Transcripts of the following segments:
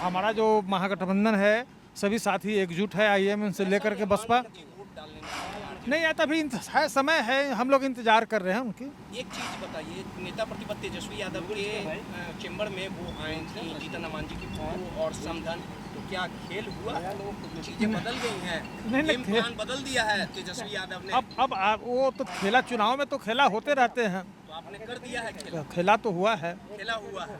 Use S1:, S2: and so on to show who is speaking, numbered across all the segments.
S1: हमारा जो महागठबंधन है सभी साथी एकजुट है, आईएमएम से लेकर के बसपा नहीं आता, अभी है समय है, हम लोग इंतजार कर रहे हैं उनकी।
S2: एक चीज बताइए, नेता प्रतिपक्ष तेजस्वी यादव के चेंबर में वो आए थी जीतन राम मांझी की फोटो और समधन, तो क्या खेल हुआ? चीजें बदल गई हैं, गेम प्लान बदल दिया है तेजस्वी यादव ने।
S1: अब वो तो खेला, चुनाव में तो खेला होते रहते हैं,
S2: तो आपने कर दिया है
S1: खेला तो हुआ है,
S2: खेला हुआ है।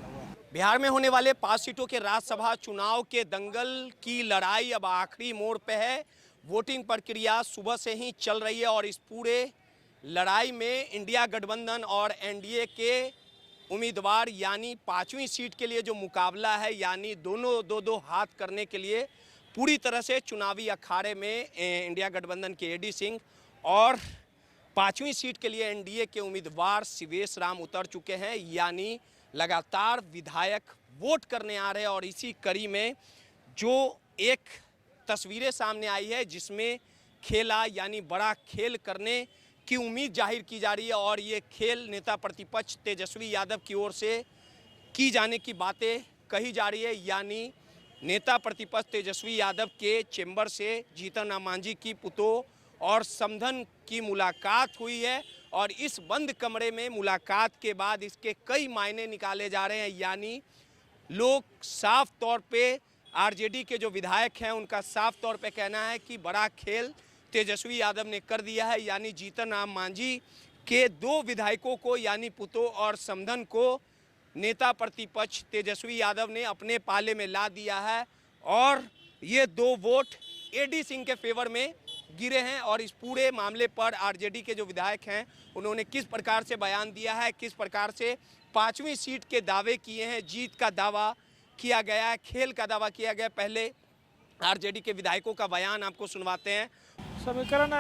S2: बिहार में होने वाले 5 सीटों के राज्यसभा चुनाव के दंगल की लड़ाई अब आखिरी मोड़ पे है। वोटिंग प्रक्रिया सुबह से ही चल रही है और इस पूरे लड़ाई में इंडिया गठबंधन और एनडीए के उम्मीदवार यानी 5वीं सीट के लिए जो मुकाबला है, यानी दोनों दो हाथ करने के लिए पूरी तरह से चुनावी अखाड़े में इंडिया गठबंधन के एडी सिंह और 5वीं सीट के लिए एनडीए के उम्मीदवार शिवेश राम उतर चुके हैं, यानी लगातार विधायक वोट करने आ रहे हैं। और इसी कड़ी में जो एक तस्वीरें सामने आई है जिसमें खेला यानी बड़ा खेल करने की उम्मीद जाहिर की जा रही है और ये खेल नेता प्रतिपक्ष तेजस्वी यादव की ओर से की जाने की बातें कही जा रही है, यानी नेता प्रतिपक्ष तेजस्वी यादव के चेंबर से जीतन राम मांझी की पुतोह और समधन की मुलाकात हुई है और इस बंद कमरे में मुलाकात के बाद इसके कई मायने निकाले जा रहे हैं, यानी लोग साफ तौर पे आरजेडी के जो विधायक हैं उनका साफ तौर पे कहना है कि बड़ा खेल तेजस्वी यादव ने कर दिया है, यानी जीतन राम मांझी के 2 विधायकों को यानी पुतोह और समधन को नेता प्रतिपक्ष तेजस्वी यादव ने अपने पाले में ला दिया है और ये 2 वोट एडी सिंह के फेवर में गिरे हैं। और इस पूरे मामले पर आरजेडी के जो विधायक हैं उन्होंने किस प्रकार से बयान दिया है, किस प्रकार से 5वीं सीट के दावे किए हैं, जीत का दावा किया गया है, खेल का दावा किया गया। पहले आरजेडी के विधायकों का बयान आपको सुनवाते हैं।
S1: समीकरण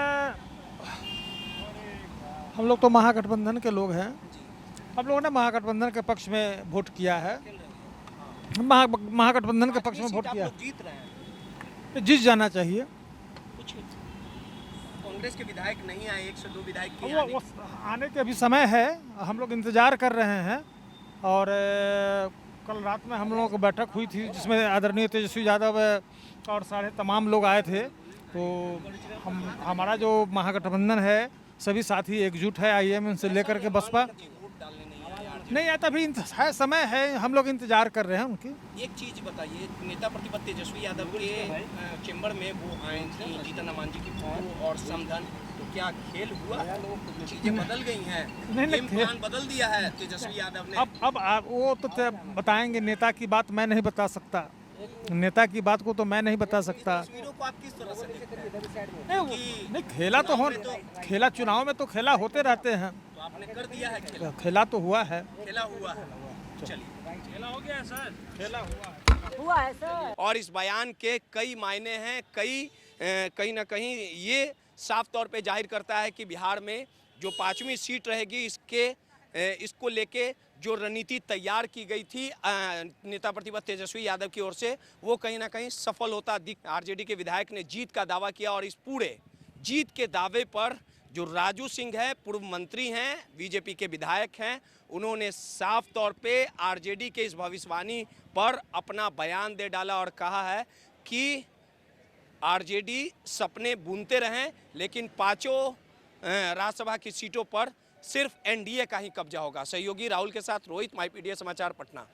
S1: हम लोग तो महागठबंधन के लोग हैं, हम लोगों ने महागठबंधन के पक्ष में वोट किया है, महागठबंधन के पक्ष में वोट किया।
S2: जीत रहे हैं,
S1: जीत जाना चाहिए।
S2: कुछ कांग्रेस के विधायक नहीं आए, 1 से 2 विधायक के
S1: आने के अभी समय है, हम लोग इंतजार कर रहे हैं। और कल रात में हम लोगों की बैठक हुई थी जिसमें आदरणीय तेजस्वी यादव और सारे तमाम लोग आए थे, तो हमारा जो महागठबंधन है सभी साथी एकजुट है, आईएमएम से लेकर के बसपा नहीं आता, अभी है समय है, हम लोग इंतजार कर रहे हैं उनकी।
S2: एक चीज बताइए, नेता प्रतिपक्ष तेजस्वी यादव के चेंबर में वो आए थी जीतन राम मांझी की फोटो और समधन, तो क्या खेल हुआ? चीजें बदल गई हैं, गेम प्लान बदल दिया है तेजस्वी यादव ने।
S1: अब वो तो बताएंगे, नेता की बात मैं नहीं बता सकता, नेता की बात को तो मैं नहीं बता सकता।
S2: तस्वीरों को आप किस तरह से देखते हैं?
S1: नहीं खेला तो हो, खेला चुनाव में तो खेला होते रहते हैं,
S2: तो आपने कर दिया है
S1: खेला तो हुआ है,
S2: खेला हुआ है। चलिए,
S1: खेला हो गया सर, खेला
S3: हुआ है सर।
S2: और इस बयान के कई मायने हैं, कहीं ना कहीं ये साफ तौर पे जाहिर करता है कि बिहार में जो 5वीं सीट रहेगी इसको लेके जो रणनीति तैयार की गई थी नेता प्रतिपक्ष तेजस्वी यादव की ओर से, वो कहीं ना कहीं सफल होता दिख। आरजेडी के विधायक ने जीत का दावा किया और इस पूरे जीत के दावे पर जो राजू सिंह है, पूर्व मंत्री हैं, बीजेपी के विधायक हैं, उन्होंने साफ तौर पे आरजेडी के इस भविष्यवाणी पर अपना बयान दे डाला और कहा है कि आरजेडी सपने बुनते रहें, लेकिन 5 राज्यसभा की सीटों पर सिर्फ एनडीए का ही कब्जा होगा। सहयोगी राहुल के साथ रोहित, माईपीडीए समाचार, पटना।